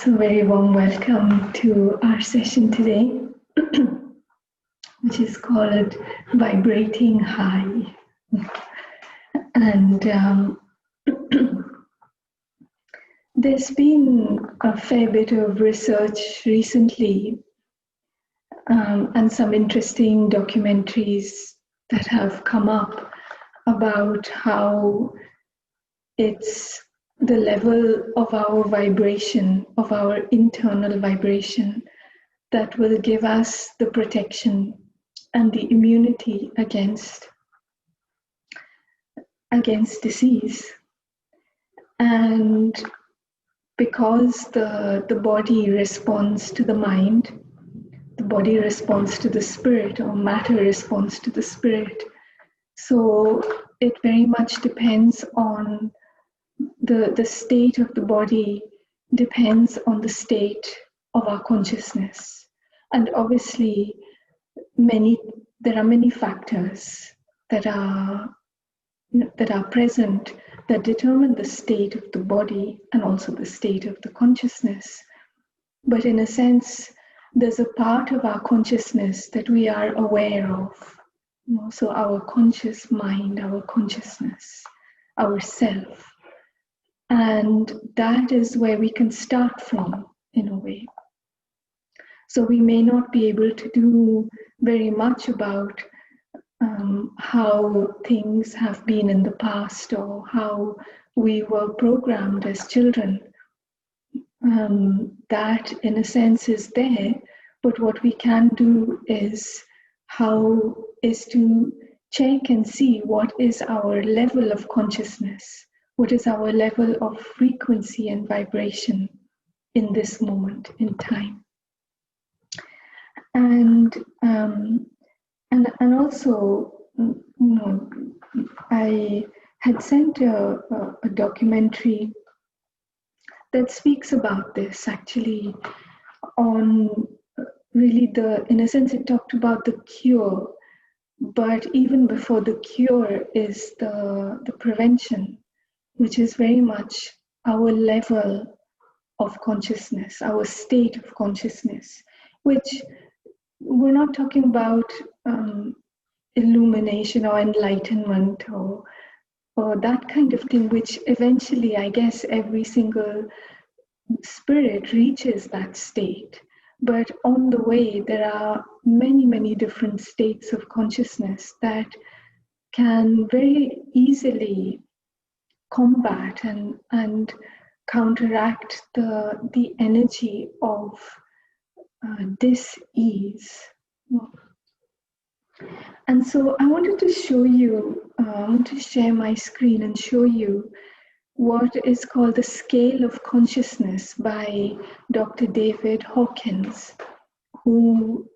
So very warm welcome to our session today, which is called Vibrating High. And there's been a fair bit of research recently and some interesting documentaries that have come up about how it's the level of our vibration, of our internal vibration, that will give us the protection and the immunity against disease. And because the body responds to the mind, the body responds to the spirit, or matter responds to the spirit. So it very much depends on the state of the body, depends on the state of our consciousness. And obviously, there are many factors that are present that determine the state of the body and also the state of the consciousness. But in a sense, there's a part of our consciousness that we are aware of. So our conscious mind, our consciousness, our self. And that is where we can start from, in a way. So we may not be able to do very much about how things have been in the past or how we were programmed as children. That, in a sense, is there. But what we can do is to check and see what is our level of consciousness. What is our level of frequency and vibration in this moment in time? And also, I had sent a documentary that speaks about this, actually, on really in a sense, it talked about the cure, but even before the cure is the prevention, which is very much our level of consciousness, our state of consciousness, which we're not talking about illumination or enlightenment or that kind of thing, which eventually, I guess, every single spirit reaches that state. But on the way, there are many, many different states of consciousness that can very easily combat and counteract the energy of dis-ease. And so I wanted to show you, I want to share my screen and show you what is called the scale of consciousness by Dr. David Hawkins, who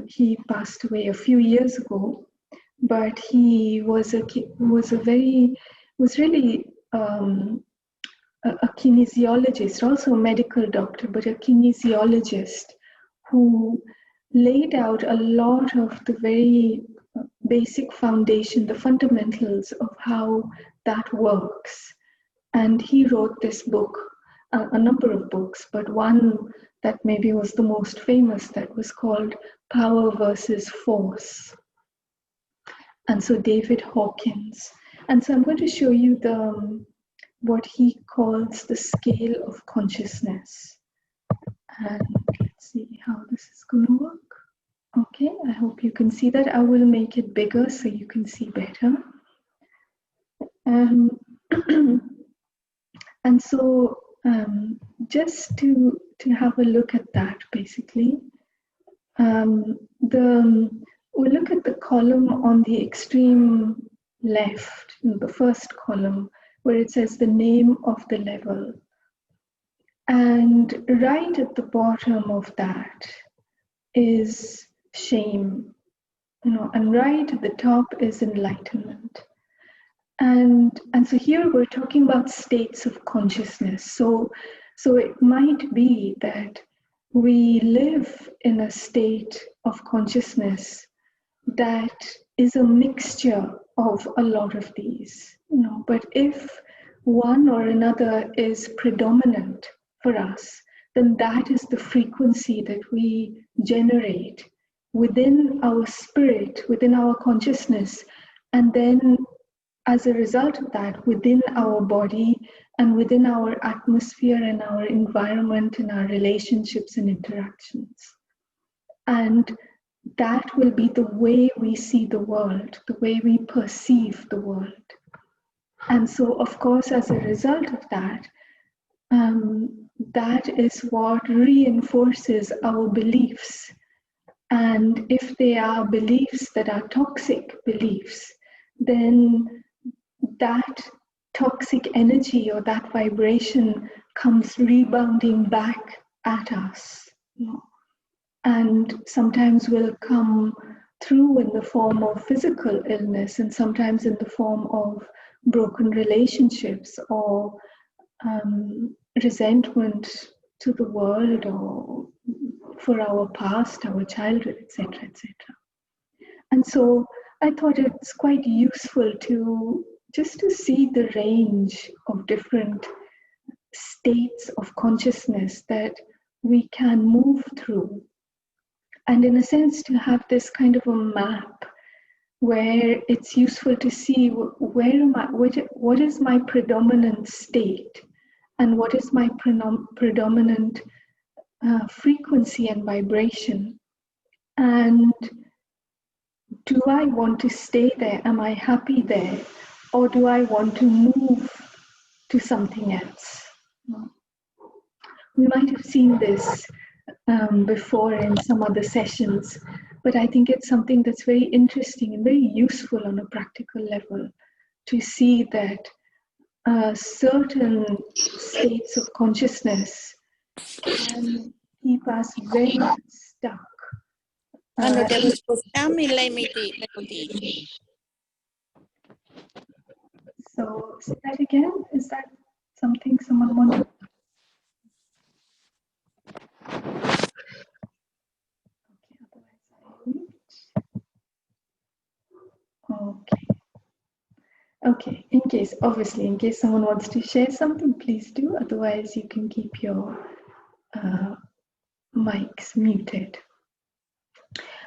he passed away a few years ago, but he was really a kinesiologist, also a medical doctor, but a kinesiologist who laid out a lot of the very basic foundation, the fundamentals of how that works. And he wrote this book, a number of books, but one that maybe was the most famous, that was called Power versus Force. And so David Hawkins. And so I'm going to show you what he calls the scale of consciousness. And let's see how this is going to work. Okay, I hope you can see that. I will make it bigger so you can see better. And so just to have a look at that, basically, we'll look at the column on the extreme left, the first column, where it says the name of the level. And right at the bottom of that is shame, and right at the top is enlightenment. And so here we're talking about states of consciousness. So it might be that we live in a state of consciousness that is a mixture of a lot of these, but if one or another is predominant for us, then that is the frequency that we generate within our spirit, within our consciousness, and then as a result of that, within our body and within our atmosphere and our environment and our relationships and interactions. And that will be the way we see the world, the way we perceive the world. And so, of course, as a result of that, that is what reinforces our beliefs. And if they are beliefs that are toxic beliefs, then that toxic energy or that vibration comes rebounding back at us. And sometimes will come through in the form of physical illness, and sometimes in the form of broken relationships or resentment to the world or for our past, our childhood, etc., etc. And so I thought it's quite useful to just to see the range of different states of consciousness that we can move through. And in a sense, to have this kind of a map where it's useful to see what is my predominant state and what is my predominant frequency and vibration. And do I want to stay there? Am I happy there? Or do I want to move to something else? We might have seen this before in some other sessions, but I think it's something that's very interesting and very useful on a practical level to see that certain states of consciousness can keep us very stuck. So say that again. Is that something someone wanted? Okay. Okay. In case someone wants to share something, please do. Otherwise, you can keep your mics muted.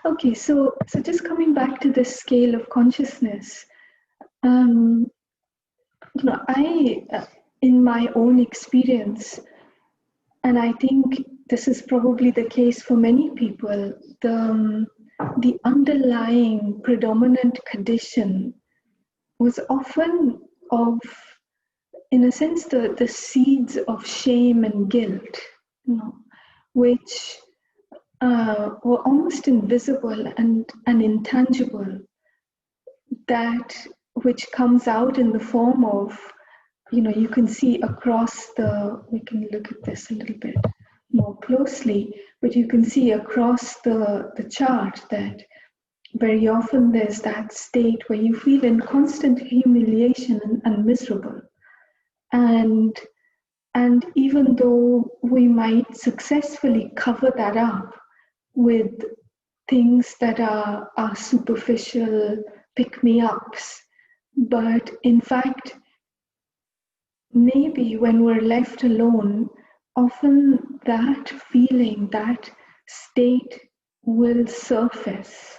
Okay. So just coming back to the scale of consciousness. I, in my own experience, and I think this is probably the case for many people, the underlying predominant condition was often of, in a sense, the seeds of shame and guilt, which were almost invisible and intangible, which comes out in the form of, you can see across we can look at this a little bit more closely, but you can see across the chart that very often there's that state where you feel in constant humiliation and miserable. And even though we might successfully cover that up with things that are superficial pick-me-ups, but in fact, maybe when we're left alone, often that feeling, that state will surface,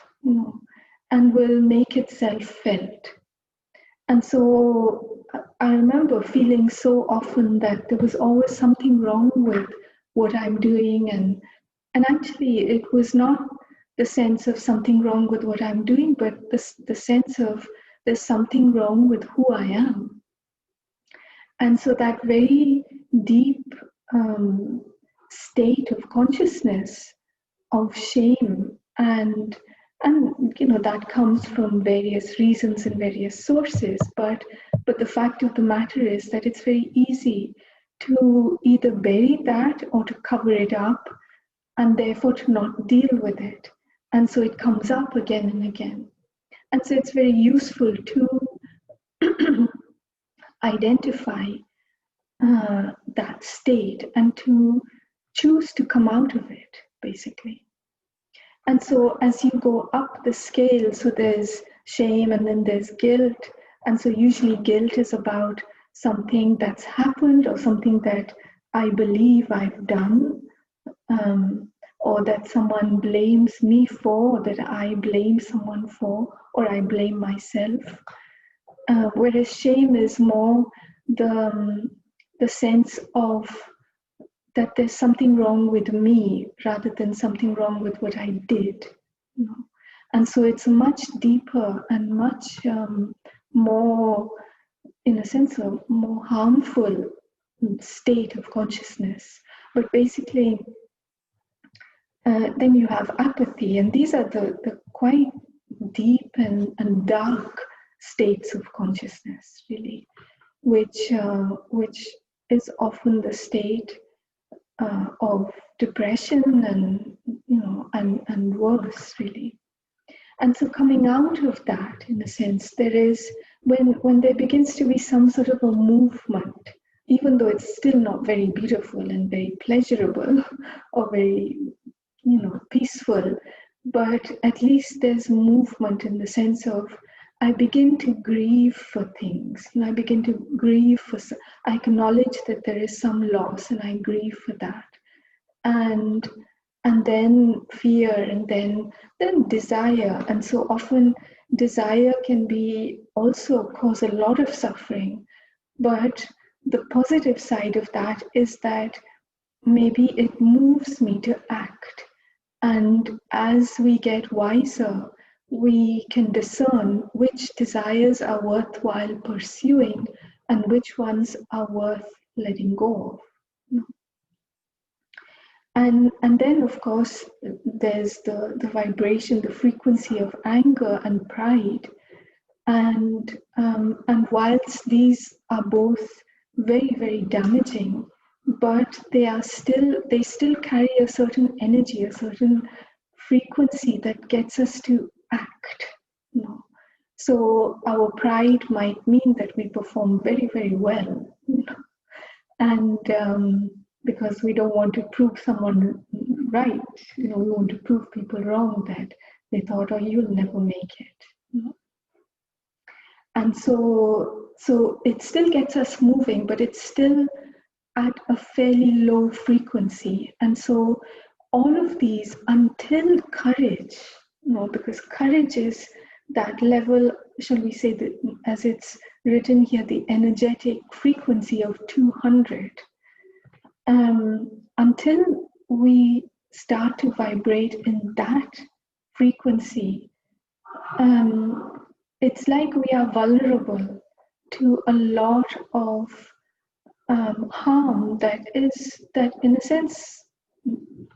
and will make itself felt. And so I remember feeling so often that there was always something wrong with what I'm doing. And actually, it was not the sense of something wrong with what I'm doing, but the sense of there's something wrong with who I am. And so that very deep state of consciousness of shame and that comes from various reasons and various sources, but the fact of the matter is that it's very easy to either bury that or to cover it up, and therefore to not deal with it. And so it comes up again and again. And so it's very useful to identify that state and to choose to come out of it, basically. And so as you go up the scale, so there's shame and then there's guilt. And so usually guilt is about something that's happened or something that I believe I've done, or that someone blames me for, that I blame someone for, or I blame myself. Whereas shame is more the sense of that there's something wrong with me rather than something wrong with what I did. You know? And so it's much deeper and much more, in a sense, a more harmful state of consciousness. But basically, then you have apathy, and these are the quite deep and dark states of consciousness, really, which is often the state of depression and and worse, really. And so coming out of that, in a sense, there is when there begins to be some sort of a movement, even though it's still not very beautiful and very pleasurable or very peaceful, but at least there's movement in the sense of I begin to grieve for things. I begin to grieve for. I acknowledge that there is some loss, and I grieve for that, and then fear, and then desire. And so often desire can be also cause a lot of suffering. But the positive side of that is that maybe it moves me to act. And as we get wiser, we can discern which desires are worthwhile pursuing and which ones are worth letting go of. And then, of course, there's the vibration, the frequency of anger and pride. And whilst these are both very, very damaging, but they still carry a certain energy, a certain frequency that gets us to act. So our pride might mean that we perform very, very well, and because we don't want to prove someone right, we want to prove people wrong, that they thought, oh, you'll never make it. And so it still gets us moving, but it's still at a fairly low frequency. And so all of these, until courage, because courage is that level, shall we say, that, as it's written here, the energetic frequency of 200. Until we start to vibrate in that frequency, it's like we are vulnerable to a lot of harm that in a sense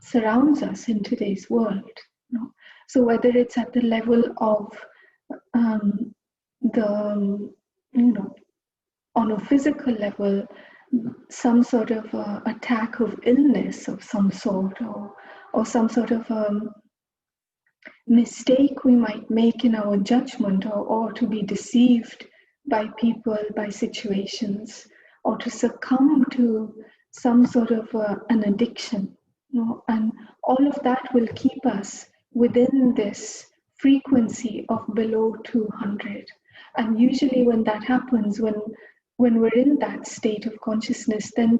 surrounds us in today's world. So whether it's at the level of on a physical level, some sort of attack of illness of some sort, or some sort of mistake we might make in our judgment, or to be deceived by people, by situations, or to succumb to some sort of an addiction. And all of that will keep us within this frequency of below 200. And usually when that happens, when we're in that state of consciousness, then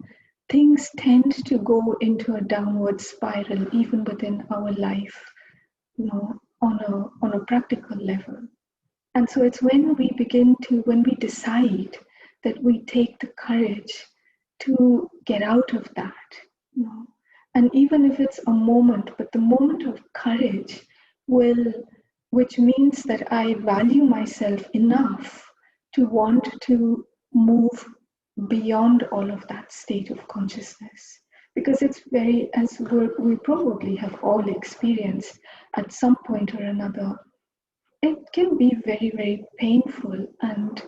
things tend to go into a downward spiral, even within our life, on a practical level. And so it's when we decide that we take the courage to get out of that, and even if it's a moment, but the moment of courage which means that I value myself enough to want to move beyond all of that state of consciousness. Because it's very, as we probably have all experienced at some point or another, it can be very, very painful and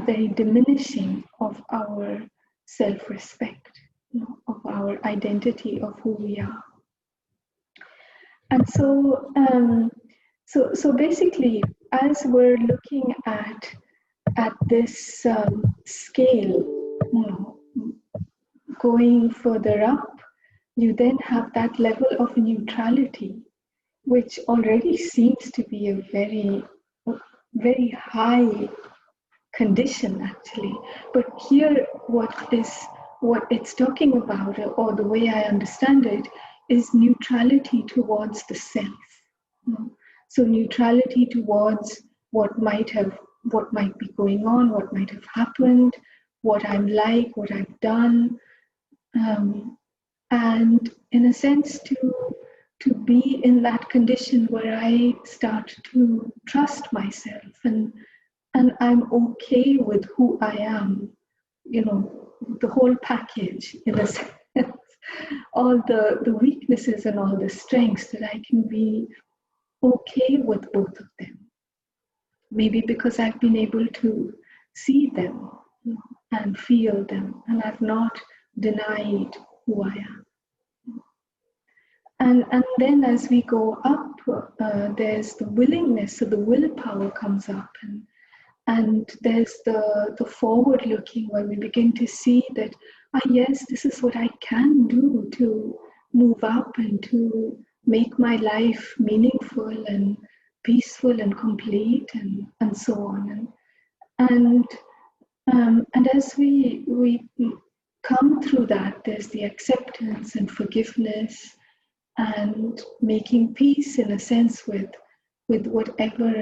very diminishing of our self-respect, of our identity of who we are. And so, so basically, as we're looking at this scale, going further up, you then have that level of neutrality, which already seems to be a very, very high condition, actually. But here, what is what it's talking about, or the way I understand it, is neutrality towards the self. You know? So neutrality towards what might be going on, what might have happened, what I'm like, what I've done, and in a sense to be in that condition where I start to trust myself, and I'm okay with who I am, you know, the whole package in a sense, all the weaknesses and all the strengths, that I can be okay with both of them. Maybe because I've been able to see them, you know, and feel them, and I've not denied who I am. And then as we go up, there's the willingness, so the willpower comes up, and there's the forward looking, where we begin to see that, yes, this is what I can do to move up and to make my life meaningful and peaceful and complete, and so on. And as we come through that, there's the acceptance and forgiveness and making peace, in a sense, with whatever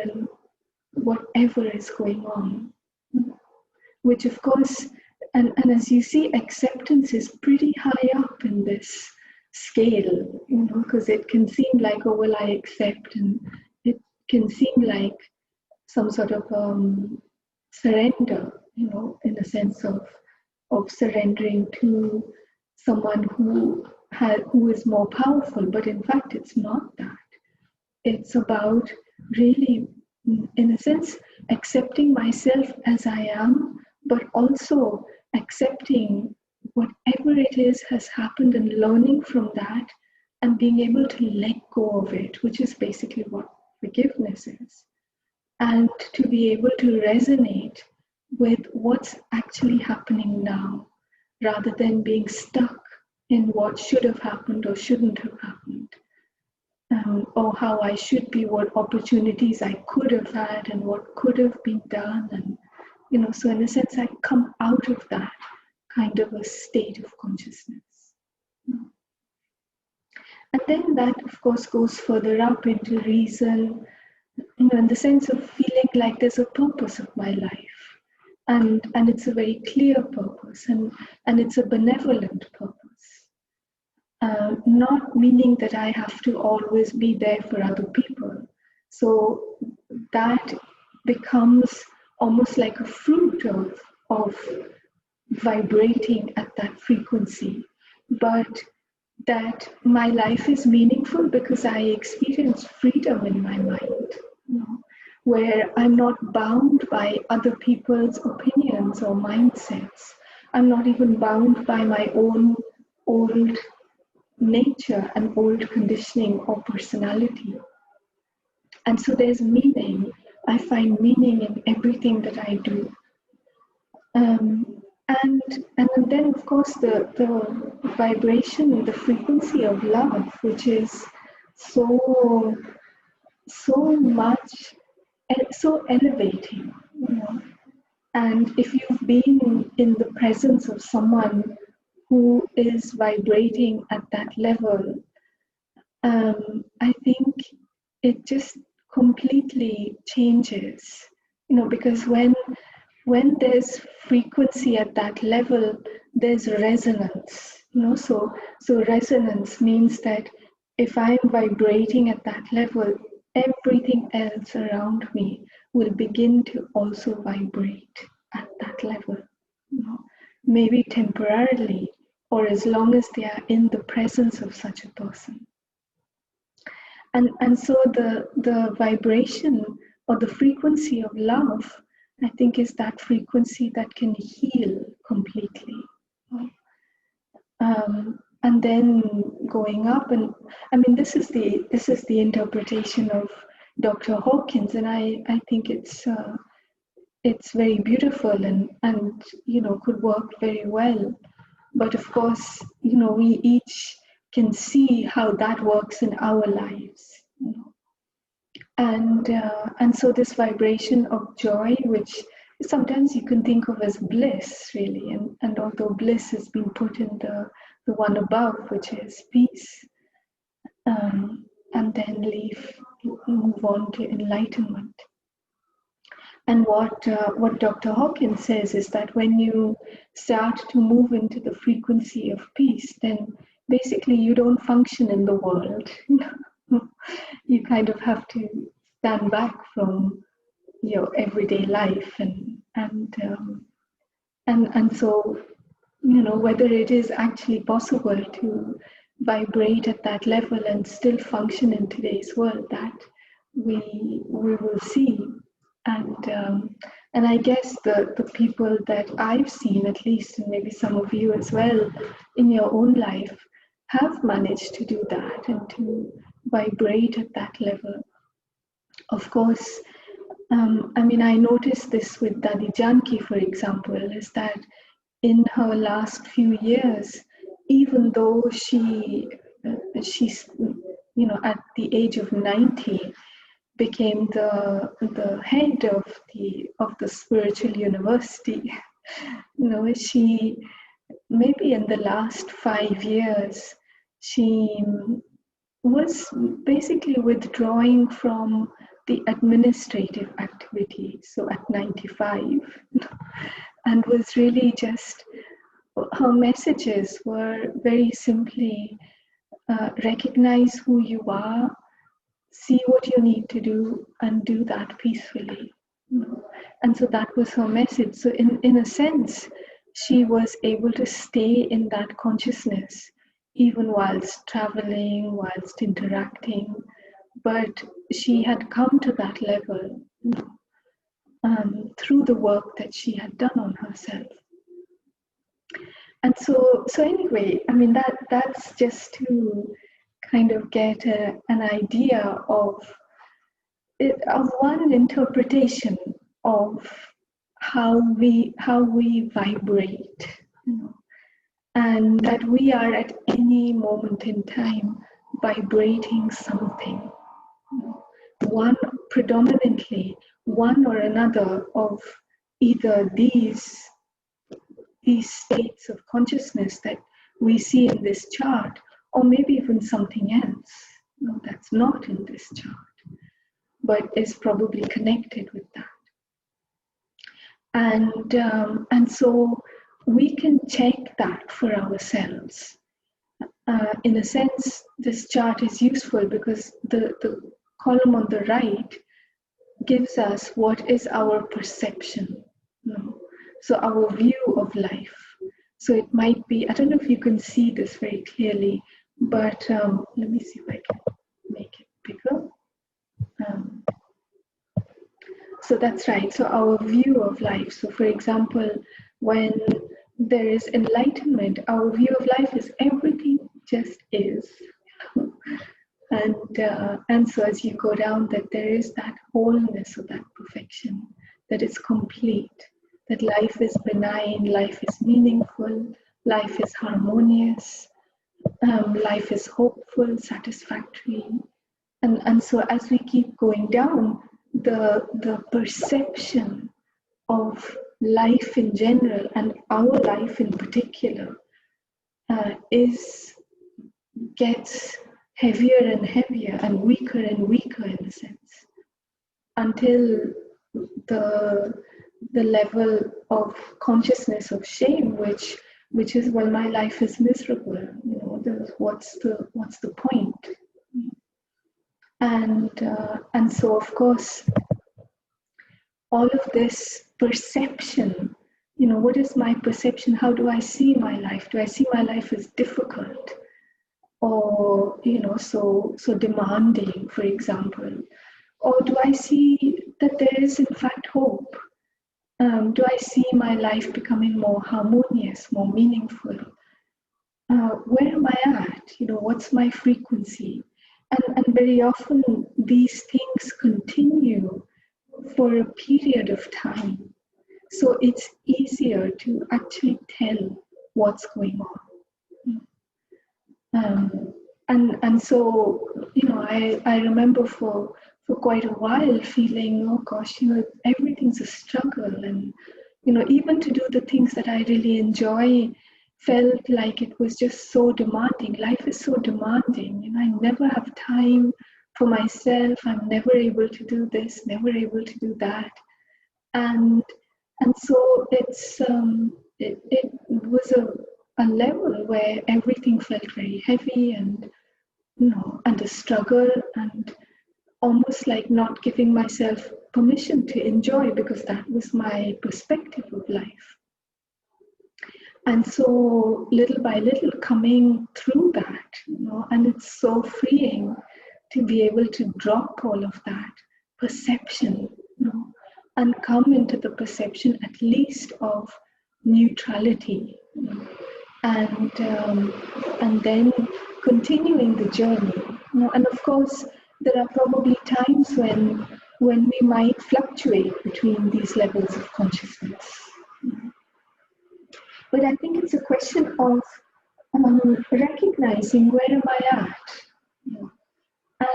is going on, which of course, and as you see, acceptance is pretty high up in this scale, you know, because it can seem like, oh well, I accept, and it can seem like some sort of surrender, you know, in a sense of surrendering to someone who is more powerful. But in fact, it's not that. It's about really, in a sense, accepting myself as I am, but also accepting whatever it is has happened and learning from that and being able to let go of it, which is basically what forgiveness is. And to be able to resonate with what's actually happening now, rather than being stuck in what should have happened or shouldn't have happened, or how I should be, what opportunities I could have had, and what could have been done. And, you know, so in a sense, I come out of that kind of a state of consciousness. And then that, of course, goes further up into reason, you know, in the sense of feeling like there's a purpose of my life. And it's a very clear purpose, and it's a benevolent purpose. Not meaning that I have to always be there for other people. So that becomes almost like a fruit of vibrating at that frequency. But that my life is meaningful because I experience freedom in my mind, you know, where I'm not bound by other people's opinions or mindsets. I'm not even bound by my own old nature and old conditioning or personality. And so there's meaning. I find meaning in everything that I do. And then, of course, the vibration, the frequency of love, which is so much, so elevating, you know. And if you've been in the presence of someone who is vibrating at that level, I think it just completely changes, you know, because when there's frequency at that level, there's resonance, you know. So resonance means that if I'm vibrating at that level, everything else around me will begin to also vibrate at that level, you know, maybe temporarily, or as long as they are in the presence of such a person. And so the vibration or the frequency of love, I think, is that frequency that can heal completely. And then going up, and I mean, this is the interpretation of Dr. Hawkins, and I think it's very beautiful and you know, could work very well. But of course, you know, we each can see how that works in our lives, you know. And so this vibration of joy, which sometimes you can think of as bliss, really. And although bliss has been put in the one above, which is peace, and then move on to enlightenment. And what Dr. Hawkins says is that when you start to move into the frequency of peace, then basically you don't function in the world. You kind of have to stand back from your everyday life, and so, whether it is actually possible to vibrate at that level and still function in today's world, that we will see. And I guess the people that I've seen, at least, and maybe some of you as well, in your own life, have managed to do that and to vibrate at that level. Of course, I noticed this with Dadi Janki, for example, is that in her last few years, even though she's at the age of 90, became the head of the spiritual university. She, maybe in the last 5 years, she was basically withdrawing from the administrative activity, so at 95, and was really just, her messages were very simply, recognize who you are, see what you need to do, and do that peacefully. And so that was her message. So in a sense, she was able to stay in that consciousness even whilst traveling, whilst interacting, but she had come to that level through the work that she had done on herself. And so anyway, that's just to kind of get an idea of one interpretation of how we vibrate, and that we are at any moment in time vibrating something. Predominantly one or another of either these states of consciousness that we see in this chart, or maybe even something else that's not in this chart, but is probably connected with that. And so we can check that for ourselves. In a sense, this chart is useful because the column on the right gives us what is our perception, so our view of life. So it might be, I don't know if you can see this very clearly, but let me see if I can make it bigger. So that's right, so our view of life. So for example, when there is enlightenment, our view of life is everything just is. And so as you go down, that there is that wholeness of that perfection, that it's complete, that life is benign, life is meaningful, life is harmonious, life is hopeful, satisfactory. And so as we keep going down, the perception of life in general and our life in particular gets heavier and heavier and weaker in a sense, until the level of consciousness of shame, which is, well, my life is miserable. What's the point? And so of course, all of this perception, what is my perception? How do I see my life? Do I see my life as difficult, or so demanding, for example? Or do I see that there is in fact hope? Do I see my life becoming more harmonious, more meaningful? Where am I at? What's my frequency? And very often these things continue for a period of time. So it's easier to actually tell what's going on. And so, I remember for quite a while feeling, oh gosh, everything everything's a struggle. And, even to do the things that I really enjoy felt like it was just so demanding. Life is so demanding. I never have time for myself. I'm never able to do this, never able to do that. And so it was a level where everything felt very heavy and and a struggle, and almost like not giving myself permission to enjoy, because that was my perspective of life. And so little by little coming through that, and it's so freeing to be able to drop all of that perception, and come into the perception at least of neutrality, and then continuing the journey. And of course, there are probably times when we might fluctuate between these levels of consciousness. But I think it's a question of recognizing where am I at,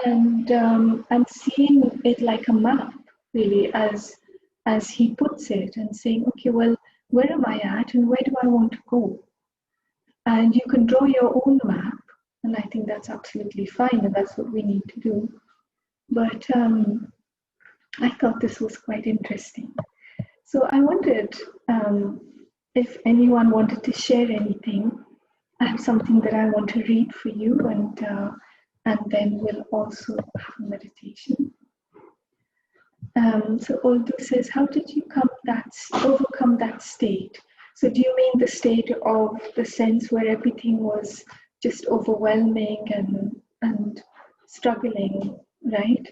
and seeing it like a map, really, as he puts it, and saying, okay, well, where am I at, and where do I want to go? And you can draw your own map, and I think that's absolutely fine, and that's what we need to do. But I thought this was quite interesting. So I wondered if anyone wanted to share anything. I have something that I want to read for you, and then we'll also have a meditation. So Oldu says, how did you overcome that state? So do you mean the state of the sense where everything was just overwhelming and struggling, right?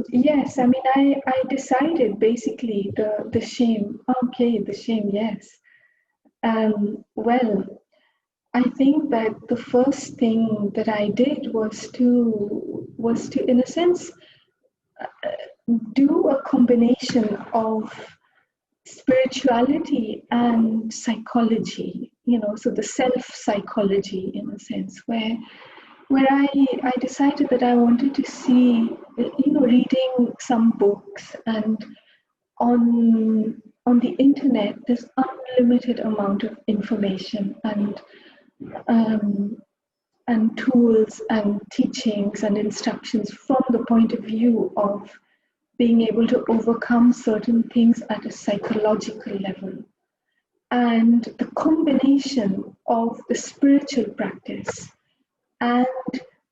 Yes, I mean, I decided basically the shame. Okay, the shame, yes. Well, I think that the first thing that I did was to in a sense, do a combination of spirituality and psychology, so the self-psychology, in a sense, where I decided that I wanted to see, reading some books, and on the internet there's unlimited amount of information and tools and teachings and instructions from the point of view of being able to overcome certain things at a psychological level. And the combination of the spiritual practice and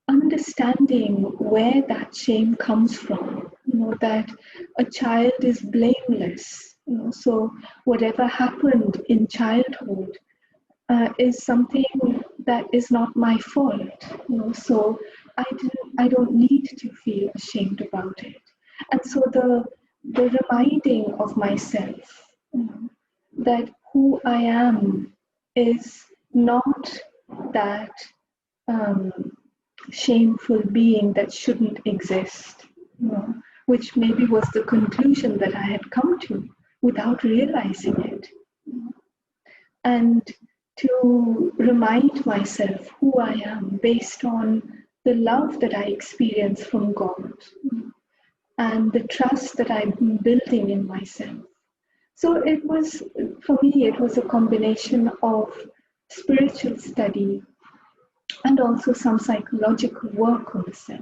understanding where that shame comes from, that a child is blameless, so whatever happened in childhood is something that is not my fault, so I don't need to feel ashamed about it. And so the reminding of myself that who I am is not that shameful being that shouldn't exist, which maybe was the conclusion that I had come to without realizing it. And to remind myself who I am based on the love that I experience from God and the trust that I'm building in myself. So it was, for me, it was a combination of spiritual study and also some psychological work on the self.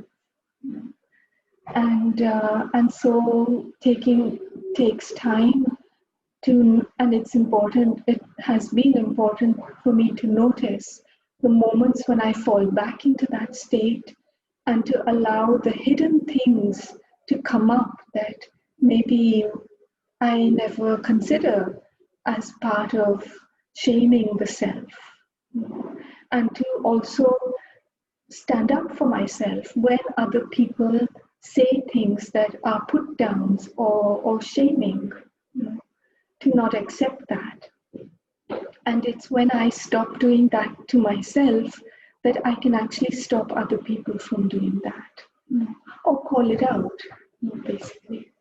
And so takes time to, and it's important, it has been important for me to notice the moments when I fall back into that state and to allow the hidden things to come up that maybe I never consider as part of shaming the self. And to also stand up for myself when other people say things that are put downs or shaming, to not accept that. And it's when I stop doing that to myself that I can actually stop other people from doing that, or call it out, basically.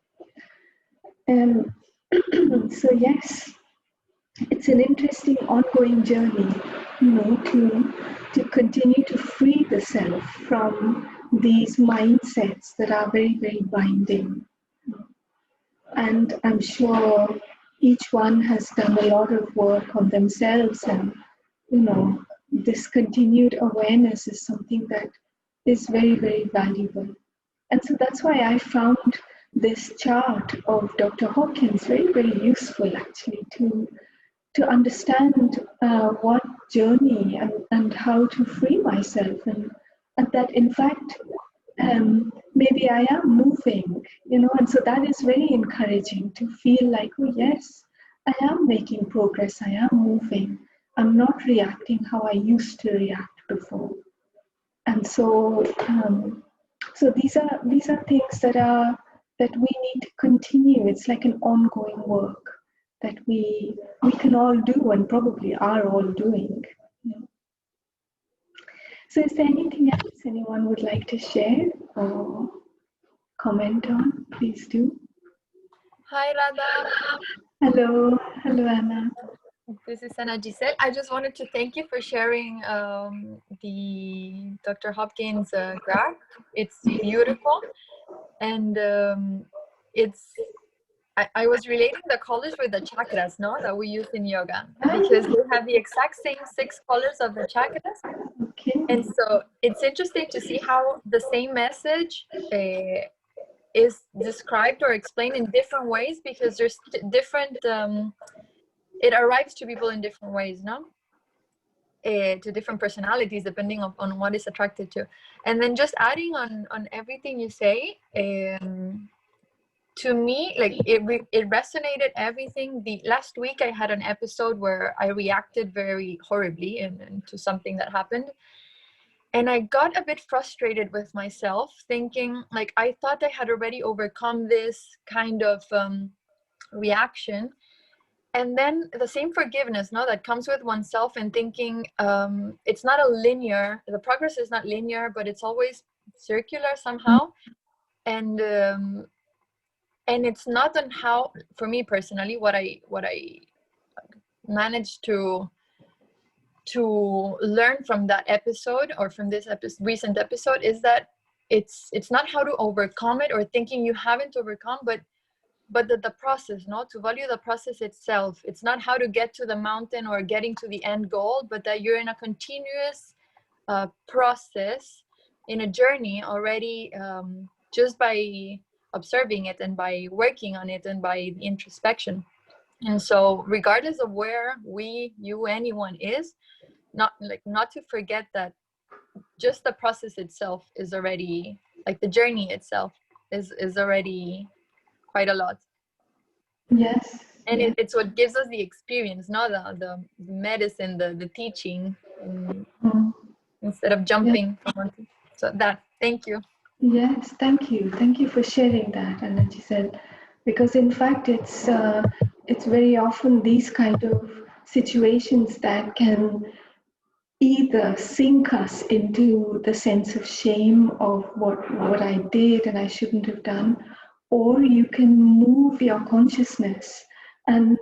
So yes, it's an interesting ongoing journey, to continue to free the self from these mindsets that are very, very binding. And I'm sure each one has done a lot of work on themselves, and this continued awareness is something that is very, very valuable. And so that's why I found this chart of Dr. Hawkins very, very useful actually to understand what journey and how to free myself, and that in fact maybe I am moving, and so that is very encouraging to feel like, oh yes, I am making progress, I am moving, I'm not reacting how I used to react before. And so these are things that we need to continue. It's like an ongoing work that we can all do and probably are all doing. So is there anything else anyone would like to share or comment on? Please do. Hi, Radha. Hello, Anna. This is Anna Giselle. I just wanted to thank you for sharing the Dr. Hopkins graph. It's beautiful, and I was relating the colors with the chakras, no, that we use in yoga, because they have the exact same 6 colors of the chakras. Okay. And so it's interesting to see how the same message is described or explained in different ways, because there's different it arrives to people in different ways, no? To different personalities, depending on what is attracted to. And then just adding on everything you say, to me, like it resonated everything. The last week I had an episode where I reacted very horribly and to something that happened. And I got a bit frustrated with myself, thinking like I thought I had already overcome this kind of reaction. And then the same forgiveness, no, that comes with oneself, and thinking it's not a linear, the progress is not linear, but it's always circular somehow. And it's not on how, for me personally, what I managed to learn from that episode, or from this recent episode, is that it's not how to overcome it, or thinking you haven't overcome, but the process, no, to value the process itself. It's not how to get to the mountain or getting to the end goal, but that you're in a continuous process, in a journey already, just by observing it and by working on it and by the introspection. And so regardless of where you, anyone is, not to forget that just the process itself is already, like the journey itself is already quite a lot. Yes. And yes. it's what gives us the experience, not the medicine, the teaching, instead of jumping from one thing. So that, thank you. Yes, thank you. Thank you for sharing that, Anna Giselle. Because in fact, it's very often these kind of situations that can either sink us into the sense of shame of what I did and I shouldn't have done, or you can move your consciousness and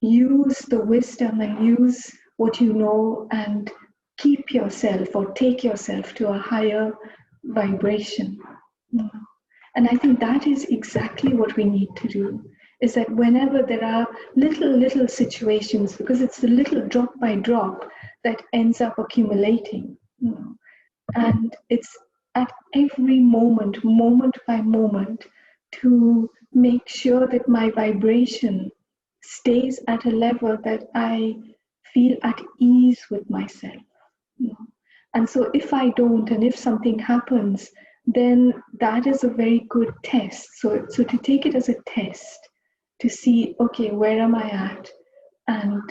use the wisdom and use what you know and keep yourself or take yourself to a higher vibration. And I think that is exactly what we need to do, is that whenever there are little situations, because it's the little drop by drop that ends up accumulating, and it's at every moment by moment, to make sure that my vibration stays at a level that I feel at ease with myself. And so if I don't, and if something happens, then that is a very good test. So to take it as a test, to see, okay, where am I at? And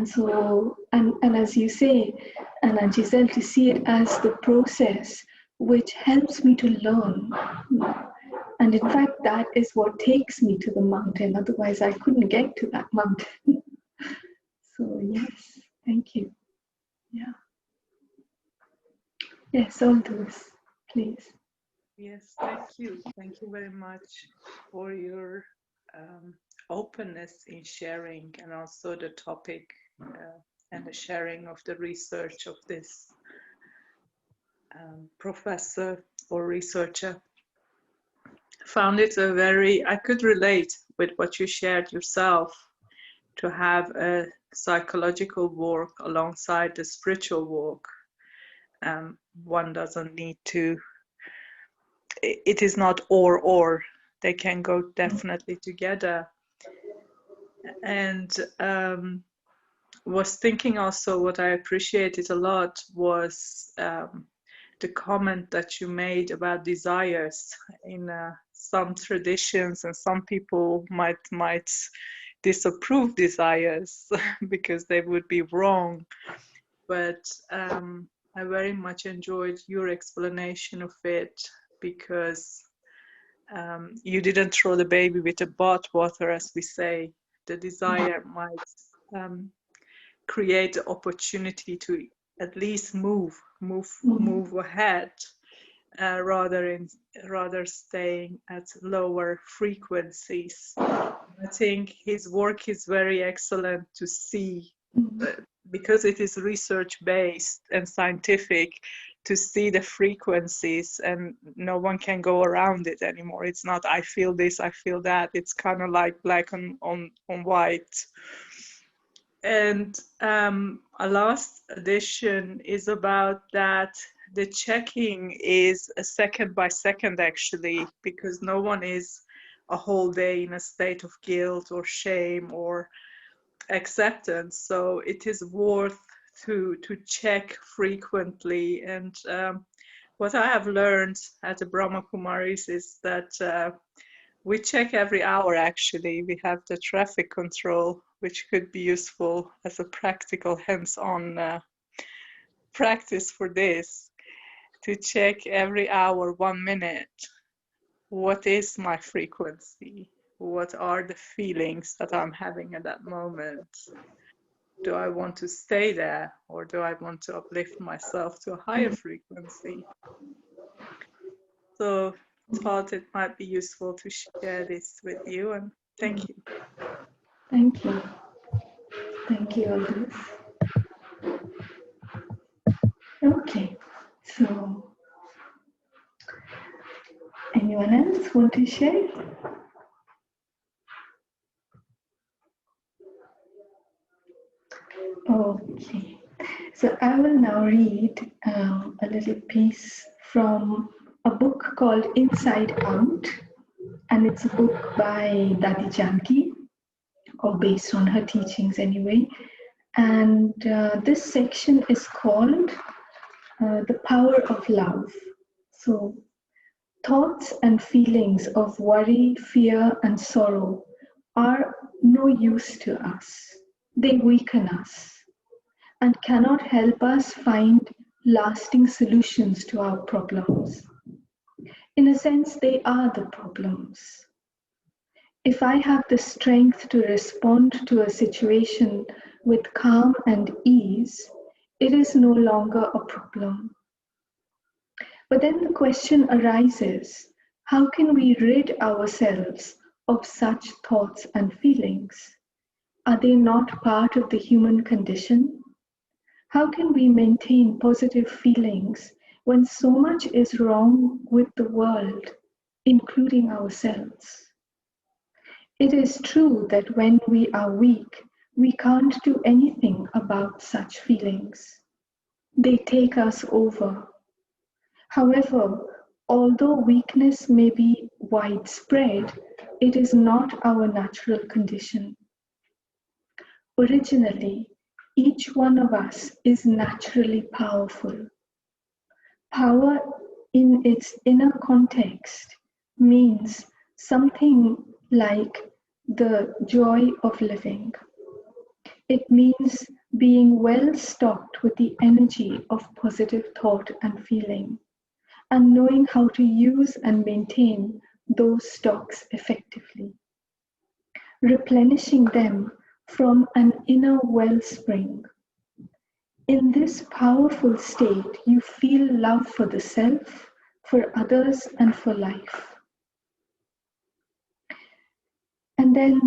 so, and as you say, and Giselle, to see it as the process which helps me to learn. And in fact, that is what takes me to the mountain. Otherwise, I couldn't get to that mountain. So yes, thank you. Yeah. Yes, all those, please. Yes, thank you. Thank you very much for your openness in sharing, and also the topic and the sharing of the research of this professor or researcher. found it I could relate with what you shared yourself, to have a psychological work alongside the spiritual work. One doesn't need to, it is not or, they can go definitely together. And was thinking also, what I appreciated a lot was the comment that you made about desires in some traditions, and some people might disapprove desires because they would be wrong. But I very much enjoyed your explanation of it, because you didn't throw the baby with the bathwater, as we say. The desire might create the opportunity to at least move ahead, rather staying at lower frequencies. I think his work is very excellent to see, because it is research based and scientific, to see the frequencies, and no one can go around it anymore. It's not I feel this, I feel that. It's kind of like black on white. And a last addition is about that the checking is a second by second, actually, because no one is a whole day in a state of guilt or shame or acceptance. So it is worth to check frequently. And what I have learned at the Brahma Kumaris is that we check every hour, actually. We have the traffic control, which could be useful as a practical hands-on practice for this, to check every hour, 1 minute. What is my frequency? What are the feelings that I'm having at that moment? Do I want to stay there, or do I want to uplift myself to a higher frequency? So thought it might be useful to share this with you, and thank you. Thank you. Thank you, Aldous. Okay, so anyone else want to share? Okay, so I will now read a little piece from a book called Inside Out, and it's a book by Dadi Janki, or based on her teachings anyway. And this section is called The Power of Love. So, thoughts and feelings of worry, fear, and sorrow are no use to us. They weaken us and cannot help us find lasting solutions to our problems. In a sense, they are the problems. If I have the strength to respond to a situation with calm and ease, it is no longer a problem. But then the question arises, how can we rid ourselves of such thoughts and feelings? Are they not part of the human condition? How can we maintain positive feelings when so much is wrong with the world, including ourselves? It is true that when we are weak, we can't do anything about such feelings. They take us over. However, although weakness may be widespread, it is not our natural condition. Originally, each one of us is naturally powerful. Power in its inner context means something like the joy of living. It means being well stocked with the energy of positive thought and feeling, and knowing how to use and maintain those stocks effectively, replenishing them from an inner wellspring. In this powerful state, you feel love for the self, for others, and for life. And then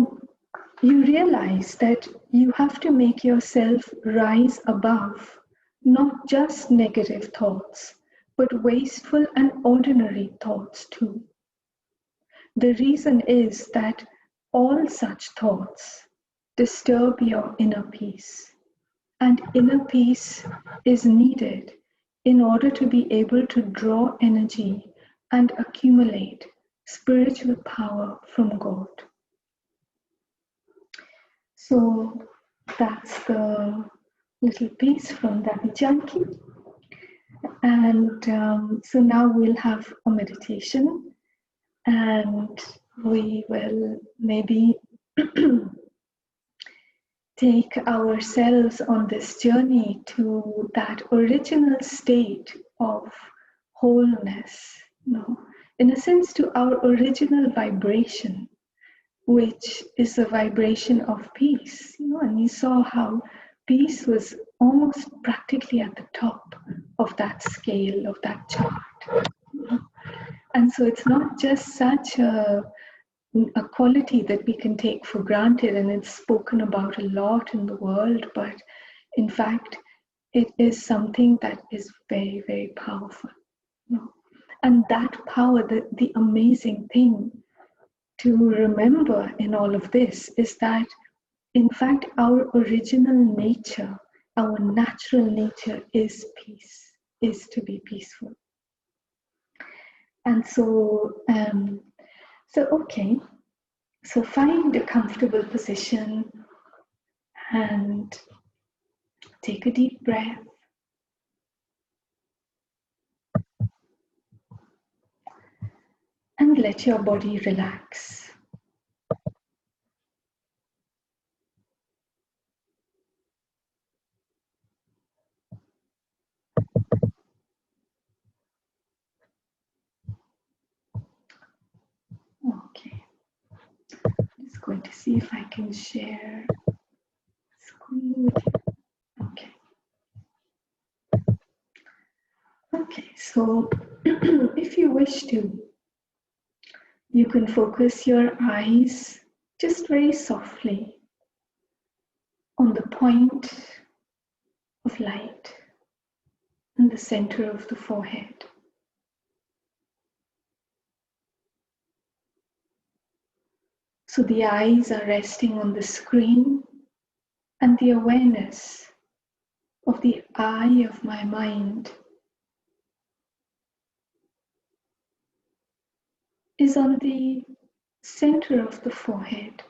you realize that you have to make yourself rise above not just negative thoughts, but wasteful and ordinary thoughts too. The reason is that all such thoughts disturb your inner peace, and inner peace is needed in order to be able to draw energy and accumulate spiritual power from God. So that's the little piece from Davi Janki. And so now we'll have a meditation, and we will maybe take ourselves on this journey to that original state of wholeness, in a sense to our original vibration, which is a vibration of peace. And you saw how peace was almost practically at the top of that scale, of that chart. And so it's not just such a quality that we can take for granted, and it's spoken about a lot in the world, but in fact, it is something that is very, very powerful. And that power, the amazing thing to remember in all of this is that, in fact, our original nature, our natural nature is peace, is to be peaceful. And so, okay, so find a comfortable position and take a deep breath. And let your body relax. Okay. I'm just going to see if I can share screen with you. Okay. Okay, so if you wish to, you can focus your eyes just very softly on the point of light in the center of the forehead. So the eyes are resting on the screen, and the awareness of the eye of my mind is on the center of the forehead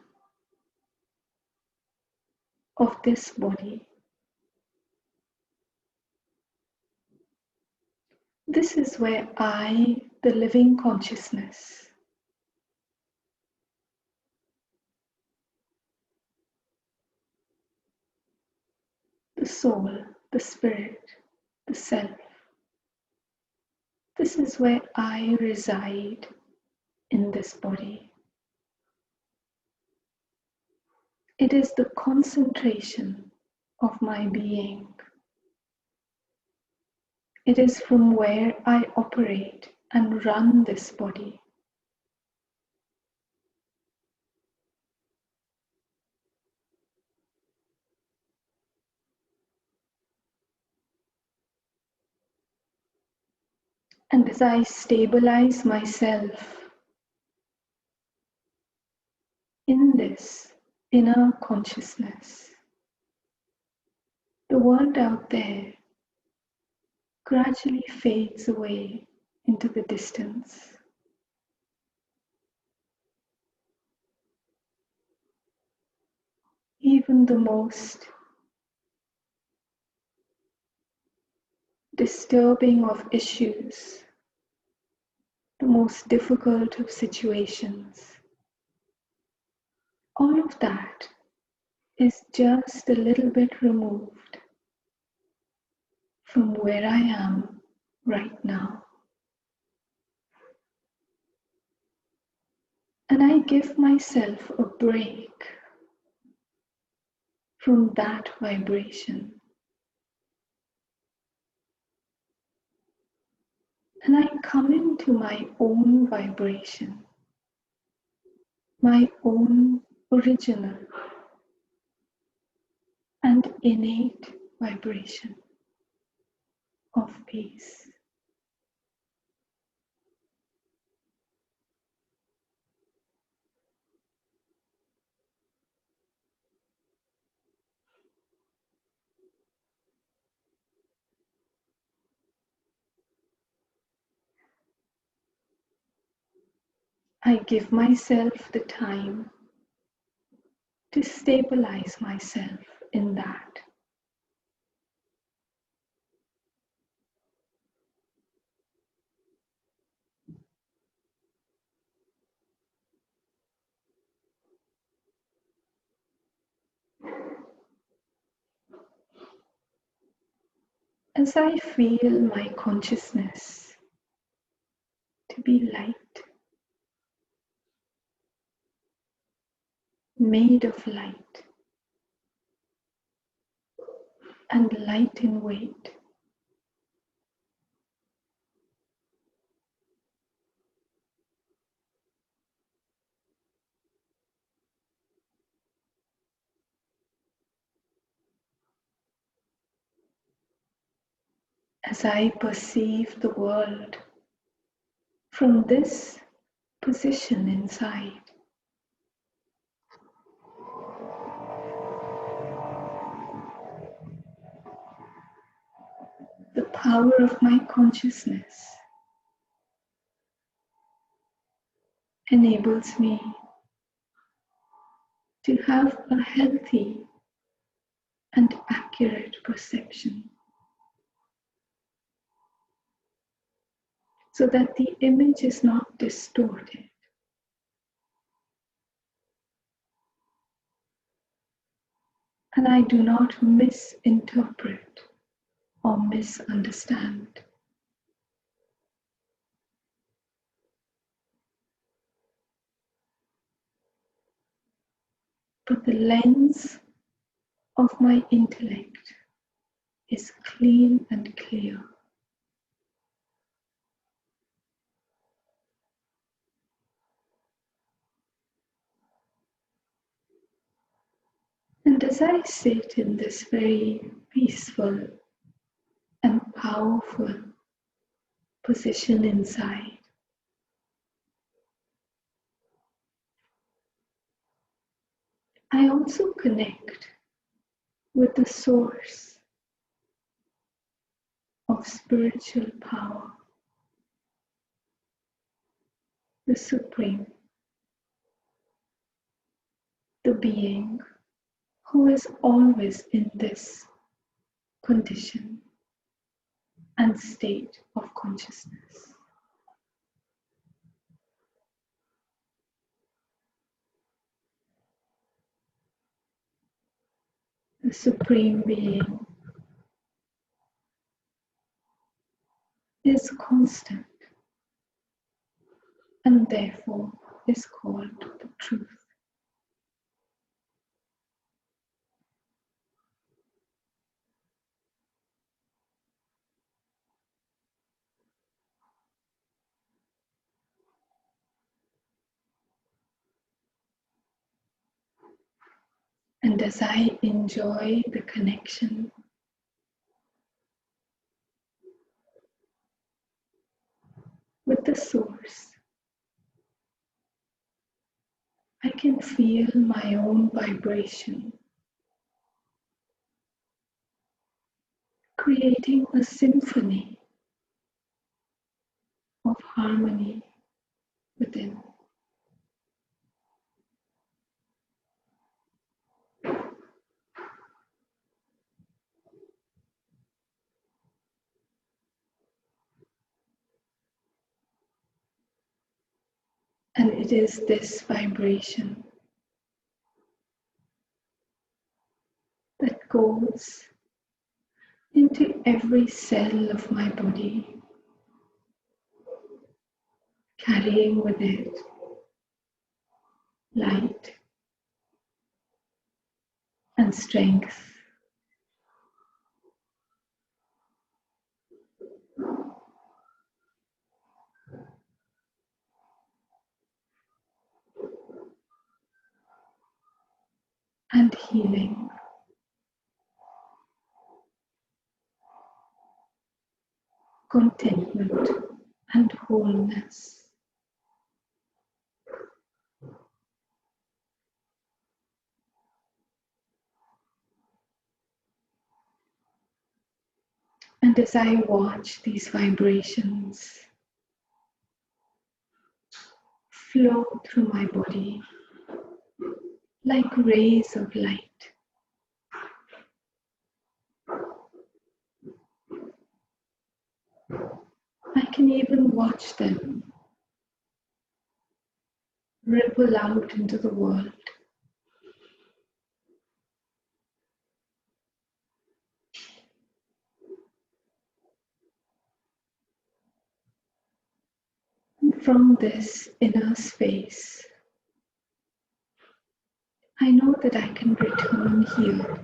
of this body. This is where I, the living consciousness, the soul, the spirit, the self, this is where I reside in this body. It is the concentration of my being. It is from where I operate and run this body. And as I stabilize myself in this inner consciousness, the world out there gradually fades away into the distance. Even the most disturbing of issues, the most difficult of situations, all of that is just a little bit removed from where I am right now. And I give myself a break from that vibration. And I come into my own vibration, my own original and innate vibration of peace. I give myself the time to stabilize myself in that. As I feel my consciousness to be light, made of light, and light in weight, as I perceive the world from this position inside, the power of my consciousness enables me to have a healthy and accurate perception, so that the image is not distorted. And I do not misinterpret or misunderstand. But the lens of my intellect is clean and clear. And as I sit in this very peaceful and powerful position inside, I also connect with the source of spiritual power, the Supreme, the being who is always in this condition and state of consciousness. The Supreme Being is constant and therefore is called the truth. And as I enjoy the connection with the source, I can feel my own vibration, creating a symphony of harmony within. And it is this vibration that goes into every cell of my body, carrying with it light and strength. And healing. Contentment and wholeness. And as I watch these vibrations flow through my body like rays of light. I can even watch them ripple out into the world. And from this inner space, I know that I can return here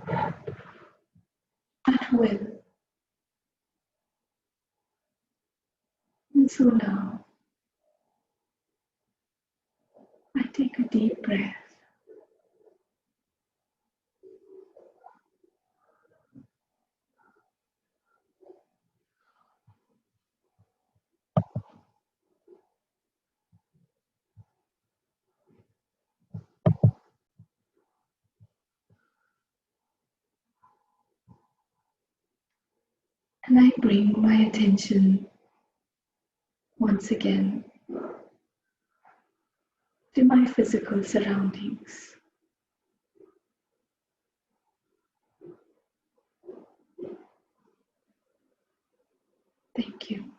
at will. And so now, I take a deep breath. And I bring my attention once again to my physical surroundings. Thank you.